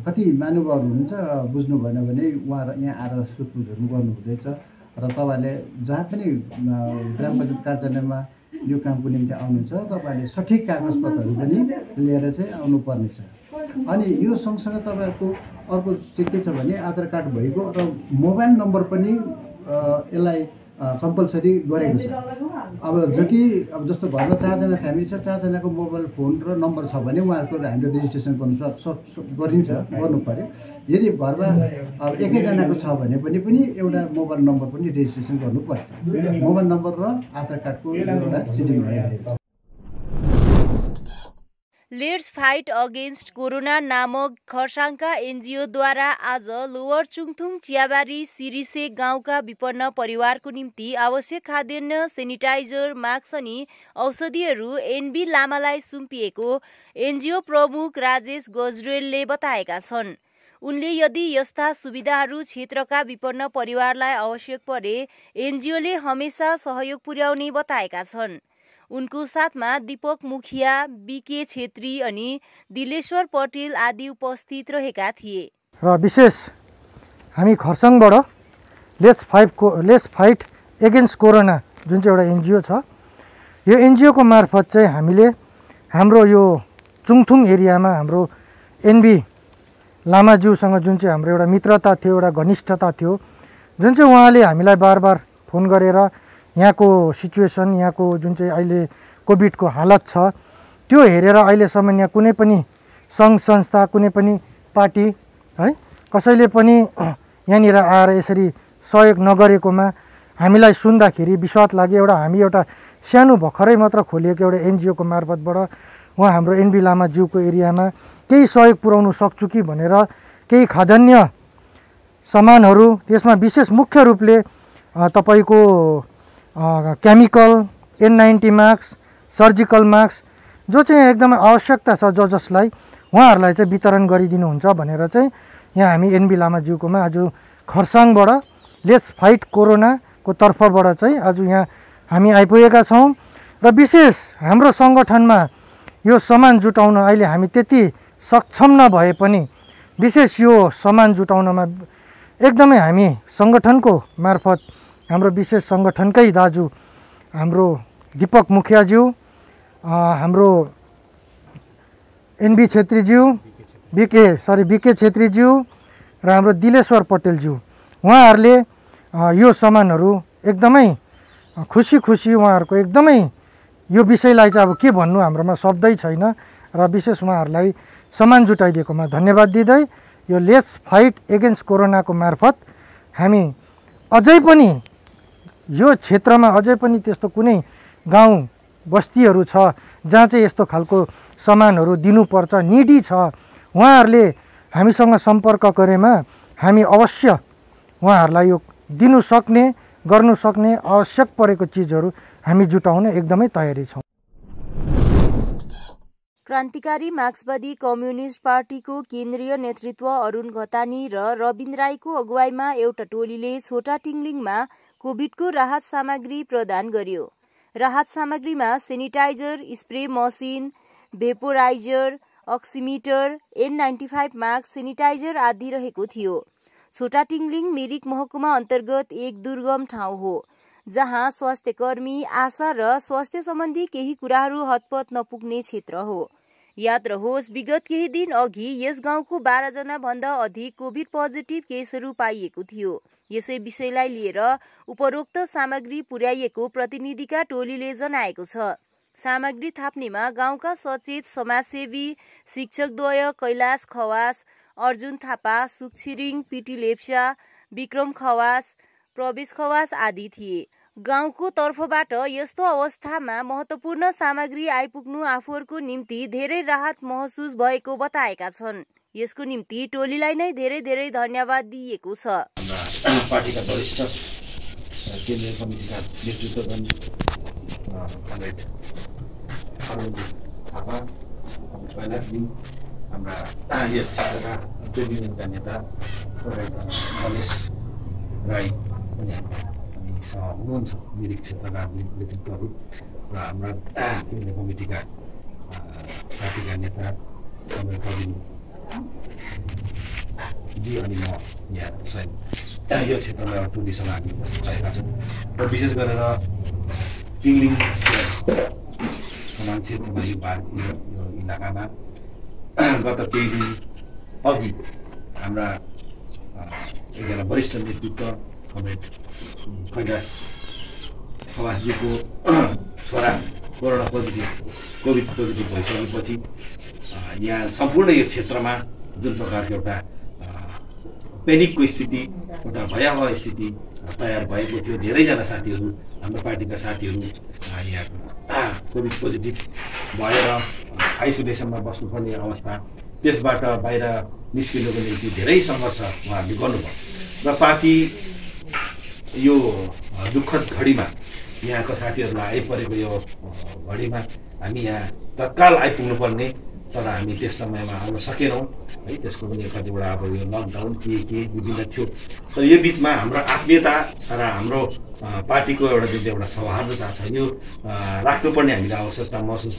कति महानुभावहरू हुनुहुन्छ बुझ्नु भएन भने उहाँहरू यहाँ आएर सोधपुछहरू गर्नु हुँदैछ र तपाईँहरूले जहाँ पनि ग्राम पञ्चायत कार्यालयमा यो कामको निम्ति आउनुहुन्छ तपाईँहरूले सठिक कागजपत्रहरू पनि लिएर चाहिँ आउनुपर्नेछ। अनि यो सँगसँगै तपाईँहरूको अर्को चाहिँ के छ भने आधार कार्ड भएको र मोबाइल नम्बर पनि यसलाई कम्पलसरी गरेको छ। अब जस्तो घरमा 4 जना फ्यामिली छ, 4 जनाको मोबाइल फोन र नम्बर छ भने उहाँहरूको हामीले रेजिस्ट्रेसन गर्नु पर्यो। यदि घरमा अब एकैजनाको छ भने पनि एउटा मोबाइल नम्बर पनि रेजिस्ट्रेसन गर्नुपर्छ। मोबाइल नम्बर र आधार कार्डको एउटा सिडिङ भइरहेको छ। लेट्स फाइट अगेन्स्ट कोरोना नामक खरसाङका एनजिओद्वारा आज लोवर चुङथुङ चियाबारी सिरिसे गाउँका विपन्न परिवारको निम्ति आवश्यक खाद्यान्न, सेनिटाइजर, मास्क अनि औषधिहरू एनबी लामालाई सुम्पिएको एनजिओ प्रमुख राजेश गजरेलले बताएका छन्। उनले यदि यस्ता सुविधाहरू क्षेत्रका विपन्न परिवारलाई आवश्यक परे एनजिओले हमेसा सहयोग पुर्याउने बताएका छन्। उनको साथमा दीपक मुखिया, बीके छेत्री अनि दिलेश्वर पटेल आदि उपस्थित रहेका थिए। र विशेष हामी खरसाङबाट लेट्स फाइट एगेन्स्ट कोरोना जुन चाहिँ एउटा एनजिओ छ, यो एनजिओको मार्फत चाहिँ हामीले हाम्रो यो चुङथुङ एरियामा हाम्रो एनबी लामाज्यूसँग जुन चाहिँ हाम्रो एउटा मित्रता थियो, एउटा घनिष्ठता थियो, जुन चाहिँ उहाँले हामीलाई बार बार फोन गरेर यहाँको सिचुएसन, यहाँको जुन चाहिँ अहिले कोभिडको हालत छ त्यो हेरेर अहिलेसम्म यहाँ कुनै पनि सङ्घ संस्था, कुनै पनि पार्टी है कसैले पनि यहाँनिर आएर यसरी सहयोग नगरेकोमा हामीलाई सुन्दाखेरि विश्वास लाग्यो। हामी एउटा सानो भर्खरै मात्र खोलिएको एउटा एनजिओको मार्फतबाट उहाँ हाम्रो एनबी लामाज्यूको एरियामा केही सहयोग पुर्याउनु सक्छु कि भनेर केही खाद्यान्न सामानहरू, त्यसमा विशेष मुख्य रूपले तपाईँको chemical, N90 mask, surgical mask जो चाहिँ एकदमै आवश्यकता छ जसलाई उहाँहरूलाई चाहिँ वितरण गरिदिनुहुन्छ भनेर चाहिँ यहाँ हामी एनबी लामाज्यूकोमा आज खरसाङबाट लेट्स फाइट कोरोनाको तर्फबाट चाहिँ आज यहाँ हामी आइपुगेका छौँ। र विशेष हाम्रो सङ्गठनमा यो सामान जुटाउन अहिले हामी त्यति सक्षम नभए पनि विशेष यो सामान जुटाउनमा एकदमै हामी सङ्गठनको मार्फत हाम्रो विशेष सङ्गठनकै दाजु हाम्रो दीपक मुखियाज्यू, हाम्रो एनबी छेत्रीज्यू बिके छेत्रीज्यू र हाम्रो दिलेश्वर पटेलज्यू उहाँहरूले यो सामानहरू एकदमै खुसी उहाँहरूको एकदमै यो विषयलाई चाहिँ अब के भन्नु हाम्रोमा शब्दै छैन र विशेष उहाँहरूलाई सामान जुटाइदिएकोमा धन्यवाद दिँदै यो लेट्स फाइट एगेन्स्ट कोरोनाको मार्फत हामी अझै पनि यो क्षेत्रमा अझै पनि त्यस्तो कुनै गाउँ बस्तीहरू छ जहाँ चाहिँ यस्तो खालको सामानहरू दिनुपर्छ निडी छ उहाँहरूले हामीसँग सम्पर्क गरेमा हामी अवश्य उहाँहरूलाई यो दिनु सक्ने गर्नु सक्ने आवश्यक परेको चिजहरू हामी जुटाउन एकदमै तयारी छौँ। क्रान्तिकारी मार्क्सवादी कम्युनिस्ट पार्टीको केन्द्रीय नेतृत्व अरुण घतानी र रविन्द्र राईको अगुवाईमा एउटा टोलीले छोटा टिङ्लिङमा कोभिडको राहत सामग्री प्रदान गर्यो। राहत सामग्रीमा sanitiser, spray machine, vaporiser, oximeter, N95 mask, sanitiser आदि रहेको थियो। छोटा टिङ्लिङ मिरिक महकुमा अन्तर्गत एक दुर्गम ठाउँ हो जहाँ स्वास्थ्यकर्मी, आशा र स्वास्थ्य सम्बन्धी केही कुराहरू हतपत नपुग्ने क्षेत्र हो। याद रहोस्, विगत केही दिन अघि यस गाउँको 12 जना भन्दा अधिक कोभिड पोजिटिभ केसहरू पाइएको थियो। यसै विषयलाई लिएर उपरोक्त सामग्री पुर्याइएको प्रतिनिधिका टोलीले जनाएको छ। सामग्री थाप्नेमा गाउँका सचेत समाजसेवी शिक्षकद्वय कैलाश खवास, अर्जुन थापा, सुख छिरिङ, पिटी लेप्चा, विक्रम खवास, प्रवेश खवास आदि थिए। गाउँको तर्फबाट यस्तो अवस्थामा महत्त्वपूर्ण सामग्री आइपुग्नु आफूहरूको निम्ति धेरै राहत महसुस भएको बताएका छन्। यसको निम्ति टोलीलाई नै धेरै धेरै धन्यवाद दिएको छ। पार्टीका वरिष्ठ केन्द्रीय कमिटीका नेतृत्व गर्ने थापा, कैलाशजी, हाम्रा यस क्षेत्रका प्रतिनिधिका नेता मलेश राई पनि हुनुहुन्छ, मिरिक क्षेत्रका नेतृत्वहरू र हाम्रा केन्द्रीय कमिटीका पार्टीका नेता जी अनि म यहाँ स्वयं यो क्षेत्रमा एउटा टोलीसँग हामी उपस्थित रहेका छौँ र विशेष गरेर टिङ्लिङ कमान क्षेत्रमा यो इलाकामा गत केही दिन अघि हाम्रा एकजना वरिष्ठ नेतृत्व कमरेड कैलाश खवासजीको छोरा कोभिड पोजिटिभ भइसकेपछि यहाँ सम्पूर्ण यो क्षेत्रमा जुन प्रकारको एउटा पेनिकको स्थिति, एउटा भयावह स्थिति तयार भएको थियो। धेरैजना साथीहरू, हाम्रो पार्टीका साथीहरू यहाँ कोभिड पोजिटिभ भएर आइसोलेसनमा बस्नुपर्ने अवस्था, त्यसबाट बाहिर निस्किनुको निम्ति धेरै सङ्घर्ष उहाँहरूले गर्नुभयो र पार्टी यो दुःखद घडीमा यहाँको साथीहरूलाई आइपरेको यो घडीमा हामी यहाँ तत्काल आइपुग्नुपर्ने, तर हामी त्यस समयमा आउन सकेनौँ है। त्यसको पनि कतिवटा अब यो लकडाउन के विभिन्न थियो, तर यो बिचमा हाम्रो आत्मीयता र हाम्रो पार्टीको एउटा जुन चाहिँ एउटा सौहार्दता छ यो राख्नुपर्ने हामीले आवश्यकता महसुस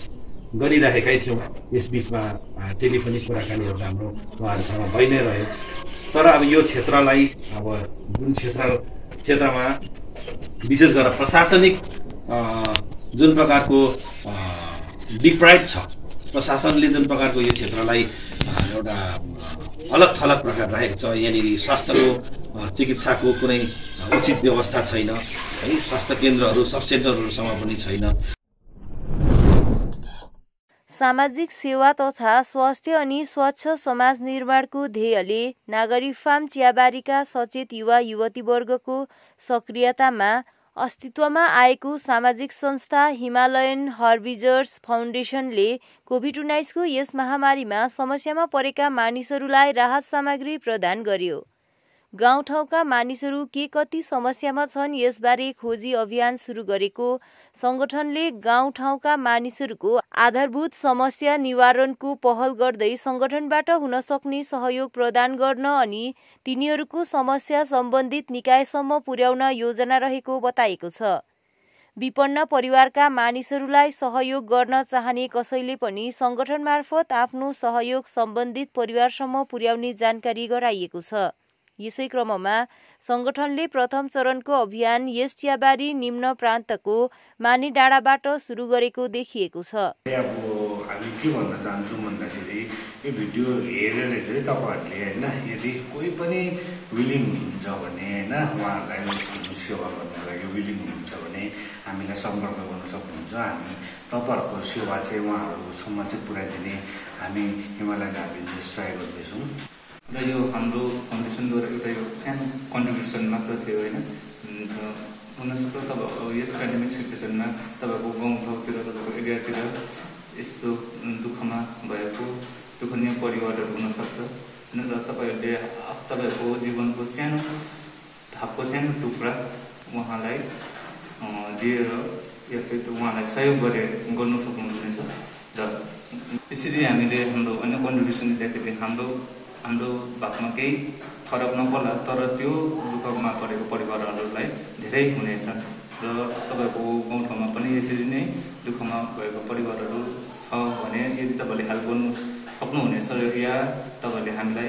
गरिरहेकै थियौँ। यस बिचमा टेलिफोनिक कुराकानीहरू हाम्रो उहाँहरूसँग भइ नै रह्यो, तर अब यो क्षेत्रलाई अब जुन क्षेत्रमा विशेष गरेर प्रशासनिक जुन प्रकारको डिप्राइभ छ, प्रशासनले जुन प्रकारको यो क्षेत्रलाई एउटा अलग थलग प्रकार राखेको छ, यहाँनिर स्वास्थ्यको चिकित्साको कुनै उचित व्यवस्था छैन है, स्वास्थ्य केन्द्रहरू सब सेन्टरहरूसँग पनि छैन। सामाजिक सेवा तथा स्वास्थ्य अनि स्वच्छ समाज निर्माणको ध्येयले नागरिक फार्म चियाबारीका सचेत युवा युवतीवर्गको सक्रियतामा अस्तित्वमा आएको सामाजिक संस्था हिमालयन हर्बिजर्स फाउन्डेसनले कोभिड-19 को यस महामारीमा समस्यामा परेका मानिसहरूलाई राहत सामग्री प्रदान गर्यो। गाउँठाउँका मानिसहरू के कति समस्यामा छन् यसबारे खोजी अभियान सुरु गरेको संगठनले गाउँठाउँका मानिसहरूको आधारभूत समस्या निवारणको पहल गर्दै संगठनबाट हुन सक्ने सहयोग प्रदान गर्न अनि तिनीहरूको समस्या सम्बन्धित निकायसम्म पुर्याउन योजना रहेको बताएको छ। विपन्न परिवारका मानिसहरूलाई सहयोग गर्न चाहने कसैले पनि संगठन मार्फत आफ्नो सहयोग सम्बन्धित परिवारसम्म पुर्याउने जानकारी गराइएको छ। यसै क्रममा संगठनले प्रथम चरणको अभियान यस चियाबारी निम्न प्रान्तको मानी डाँडाबाट सुरु गरेको देखिएको छ। अब हामी के भन्न चाहन्छौँ भन्दाखेरि यो भिडियो हेरेर चाहिँ तपाईँहरूले होइन यदि कोही पनि विलिङ हुनुहुन्छ भने होइन उहाँहरूलाई सेवा गर्नको लागि विलिङ हुनुहुन्छ भने हामीलाई सम्पर्क गर्न सक्नुहुन्छ। हामी तपाईँहरूको सेवा चाहिँ उहाँहरूसम्म चाहिँ पुर्याइदिने हामी हिमालयन हार्बिन्जर्स ट्राई गर्दैछौँ। र यो हाम्रो फाउन्डेसनद्वारा एउटा यो सानो कन्ट्रिब्युसन मात्र थियो होइन। हुनसक्छ तपाईँको यस पेन्डेमिक सिचुएसनमा तपाईँको गाउँठाउँतिर तपाईँको एरियातिर यस्तो दुःखमा भएको दुःखनीय परिवारहरू हुनसक्छ र तपाईँहरूले तपाईँहरूको जीवनको सानो भागको सानो टुक्रा उहाँलाई दिएर या फिर उहाँलाई सहयोग गर्नु सक्नुहुनेछ। र यसरी हामीले हाम्रो अन्य कन्ट्रिब्युसन दिँदाखेरि हाम्रो भागमा केही फरक नपर्ला, तर त्यो दुःखमा परेको परिवारहरूलाई धेरै हुनेछ। र तपाईँको गाउँठाउँमा पनि यसरी नै दुःखमा भएको परिवारहरू छ भने यदि तपाईँले हेल्प गर्नु सक्नुहुनेछ या तपाईँले हामीलाई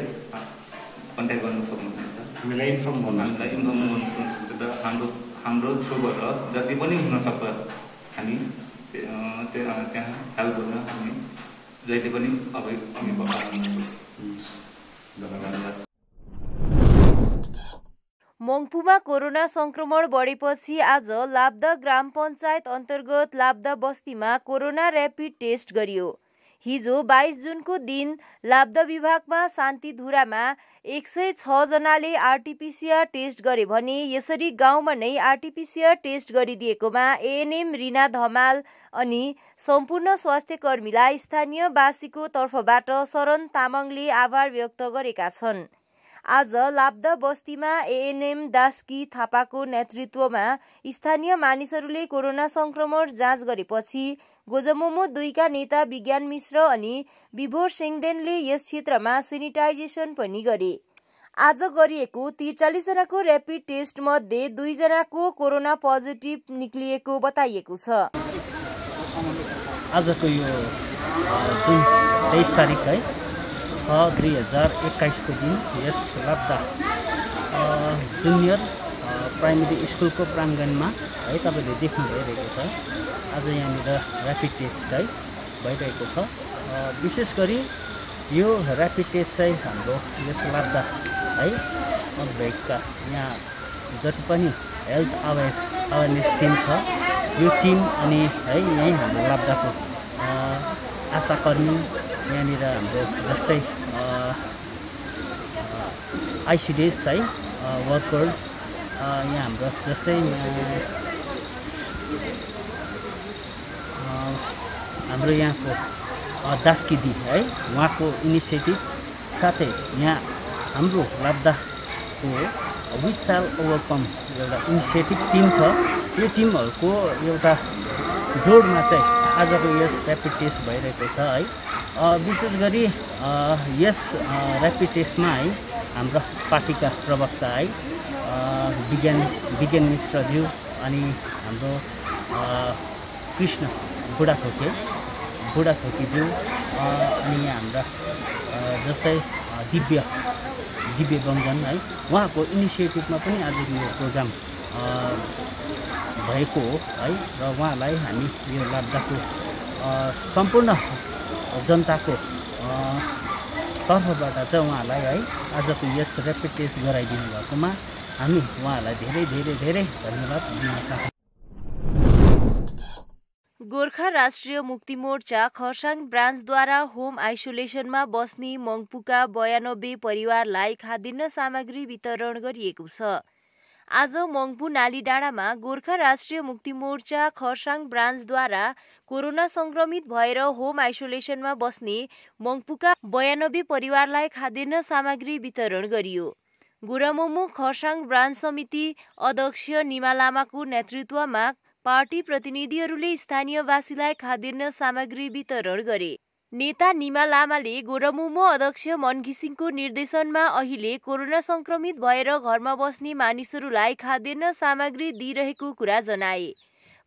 कन्ट्याक्ट गर्नु सक्नुहुनेछ, हामीलाई इन्फर्म गर्नु सक्नुहुन्छ। र हाम्रो थ्रुबाट जति पनि हुनसक्छ हामी त्यहाँ हेल्प गर्न हामी जहिले पनि अघि बढाउछौँ। धन्यवाद। मङ्पुमा कोरोना संक्रमण बढेपछि आज लाब्दा ग्राम पञ्चायत अन्तर्गत लाब्दा बस्तीमा कोरोना र्यापिड टेस्ट गरियो। हिजो 22 जुनको दिन लाब्दा विभागमा शान्तिधुरामा 106 जनाले आरटीपीसीआर टेस्ट गरे भने यसरी गाउँमा नै आरटीपीसीआर टेस्ट गरिदिएकोमा एएनएम रिना धमाल अनि सम्पूर्ण स्वास्थ्य कर्मीलाई स्थानीयवासीको तर्फबाट शरण तामाङले आभार व्यक्त गरेका छन्। आज लाब्दा बस्तीमा एएनएम दास्की थापाको नेतृत्वमा स्थानीय मानिसहरूले कोरोना संक्रमण जाँच गरेपछि गोजमोमो 2 का नेता विज्ञान मिश्र अनि विभोर सेङदेनले यस क्षेत्रमा सेनिटाइजेसन पनि गरे। आज गरिएको 43 जनाको र्यापिड टेस्ट मध्ये 2 जनाको कोरोना पोजिटिभ निक्लिएको बताइएको छ। आजको यो जुन 23 तारिक है 2021 को दिन यस लाब्दा जुनियर प्राइमेरी स्कुलको प्राङ्गणमा है तपाईँले देख्नु भइरहेको छ। आज यहाँनिर र्यापिड टेस्ट है भइरहेको छ। विशेष गरी यो र्यापिड टेस्ट चाहिँ हाम्रो यस लाब्दा है भेगका यहाँ जति पनि हेल्थ अवेरनेस टिम छ यो टिम अनि है यहीँ हाम्रो लाब्दाको आशाकर्मी यहाँनिर हाम्रो जस्तै आइसिडिएस है वर्कर्स यहाँ हाम्रो जस्तै हाम्रो यहाँको दास्किदी है उहाँको इनिसिएटिभ साथै यहाँ हाम्रो लाब्दाको विच साल ओभरकम एउटा इनिसिएटिभ टिम छ। यो टिमहरूको एउटा जोडमा चाहिँ आजको यस र्यापिड टेस्ट भइरहेको छ है। विशेष गरी यस र्यापिड टेस्टमा है हाम्रो पार्टीका प्रवक्ता है विज्ञान मिश्रज्यू अनि हाम्रो कृष्ण बुढाथोकीज्यू अनि हाम्रा जस्तै दिव्य बङ्गन है उहाँको इनिसिएटिभमा पनि आजको यो प्रोग्राम भएको हो है। र उहाँलाई हामी यो लाब्दाको सम्पूर्ण जनताको तर्फबाट चाहिँ उहाँलाई है आजको यस र्यापिड टेस्ट गराइदिनु भएकोमा हामी उहाँलाई धेरै धेरै धेरै धन्यवाद दिन चाहन्छौँ। गोर्खा राष्ट्रिय मुक्ति मोर्चा खरसाङ ब्रान्चद्वारा होम आइसोलेसनमा बस्ने मङ्पुका 92 परिवारलाई खाद्यान्न सामग्री वितरण गरिएको छ। आज मङ्पु नालीडाँडामा गोर्खा राष्ट्रिय मुक्ति मोर्चा खरसाङ ब्रान्चद्वारा कोरोना संक्रमित भएर होम आइसोलेसनमा बस्ने मङ्पुका 92 परिवारलाई खाद्यान्न सामग्री वितरण गरियो। गुरामोमो खरसाङ ब्रान्च समिति अध्यक्ष निमा लामाको नेतृत्वमा पार्टी प्रतिनिधिहरूले स्थानीयवासीलाई खाद्यान्न सामग्री वितरण गरे। नेता निमा लामाले गोरमुमो अध्यक्ष मन घिसिङको निर्देशनमा अहिले कोरोना संक्रमित भएर घरमा बस्ने मानिसहरूलाई खाद्यान्न सामग्री दिइरहेको कुरा जनाए।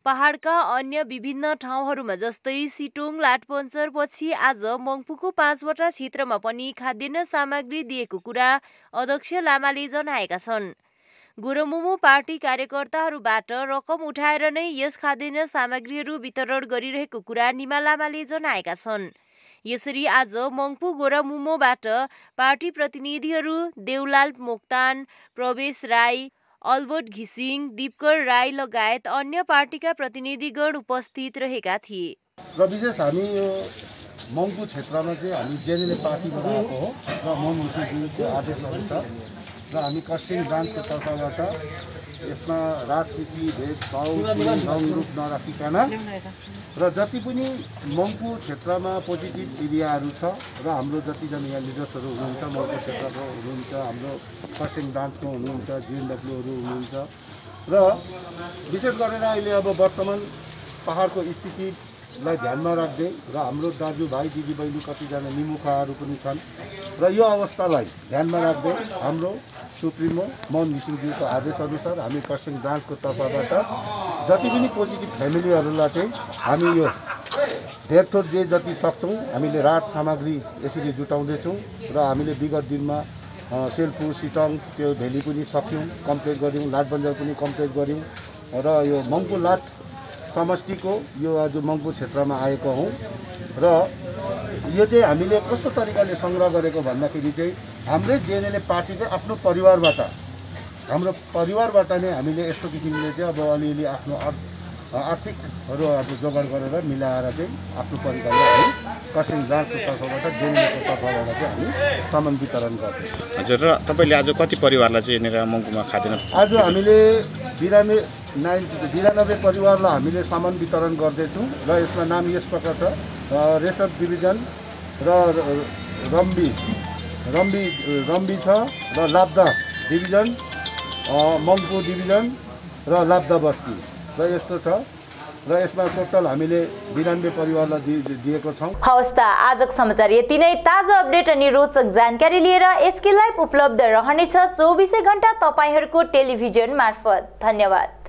पहाडका अन्य विभिन्न ठाउँहरूमा जस्तै सिटोङ लाटपन्चर पछि आज मङ्पुको 5वटा क्षेत्रमा पनि खाद्यान्न सामग्री दिएको कुरा अध्यक्ष लामाले जनाएका छन्। गोरमुमो पार्टी कार्यकर्ताहरूबाट रकम उठाएर नै यस खाद्यान्न सामग्रीहरू वितरण गरिरहेको कुरा निमा लामाले जनाएका छन्। यसरी आज मङ्पु गोरामुमोबाट पार्टी प्रतिनिधिहरू देवलाल मोक्तान, प्रवेश राई, अल्बर्ट घिसिङ, दीपकर राई लगायत अन्य पार्टीका प्रतिनिधिगण उपस्थित रहेका थिए। र विशेष हामी यो मङ्पु क्षेत्रमा चाहिँ हामी जेएनएलए पार्टीबाट आएको हो र मङ्पुको आदेशहरू छ र हामी खरसाङ ब्रान्चको तर्फबाट यसमा राजनीति भेदभाव रूप नराखिकन र जति पनि मङ्पु क्षेत्रमा पोजिटिभ एरियाहरू छ र हाम्रो जतिजना यहाँ लिडर्सहरू हुनुहुन्छ मङ्पु क्षेत्रको हुनुहुन्छ, हाम्रो खरसाङ ब्रान्चको हुनुहुन्छ, जिएनडब्ल्यूहरू हुनुहुन्छ र विशेष गरेर अहिले अब वर्तमान पहाडको स्थितिलाई ध्यानमा राख्दै र हाम्रो दाजुभाइ दिदीबहिनी कतिजना निमुखाहरू पनि छन् र यो अवस्थालाई ध्यानमा राख्दै हाम्रो सुप्रिमो मोहन घिसिङज्यूको आदेशअनुसार हामी खरसाङ ब्रान्चको तर्फबाट जति पनि पोजिटिभ फ्यामिलीहरूलाई चाहिँ हामी यो धेरथोर जे जति सक्छौँ हामीले राहत सामग्री यसरी जुटाउँदैछौँ र हामीले विगत दिनमा सेल्पु सिटङ त्यो भेली पनि सक्यौँ, कम्प्लिट गऱ्यौँ, लाटबन्जार पनि कम्प्लिट गऱ्यौँ र यो मङ्पु लाट समष्टिको यो आज मङ्पु क्षेत्रमा आएको हौँ र यो चाहिँ हामीले कस्तो तरिकाले सङ्ग्रह गरेको भन्दाखेरि चाहिँ हाम्रै जेएनएलए पार्टीको आफ्नो परिवारबाट हाम्रो परिवारबाट नै हामीले यस्तो किसिमले चाहिँ अब अलिअलि आफ्नो आर्थिकहरू अब जोगाड गरेर मिलाएर चाहिँ आफ्नो परिवारलाई हामी खरसाङ ब्रान्चको तर्फबाट जेएनएलएको तर्फबाट चाहिँ हामी सामान वितरण गर्छौँ। हजुर, र तपाईँले आज कति परिवारलाई चाहिँ यहाँनिर मङ्पुमा खाद्यान्न आज हामीले 92 परिवारलाई हामीले सामान वितरण गर्दैछौँ र यसमा नाम यस प्रकार छ रेसप डिभिजन र रम्बी छ र लाब्दा डिभिजन, मङ्पु डिभिजन र लाब्दा बस्ती र यस्तो छ र यसमा टोटल हामीले 92 परिवारलाई दिएको छौँ। हवस् त, आजको समाचार यति नै। ताजा अपडेट अनि रोचक जानकारी लिएर एसके लाइभ उपलब्ध रहनेछ 24 घण्टा तपाईहरूको टेलिभिजन मार्फत। धन्यवाद।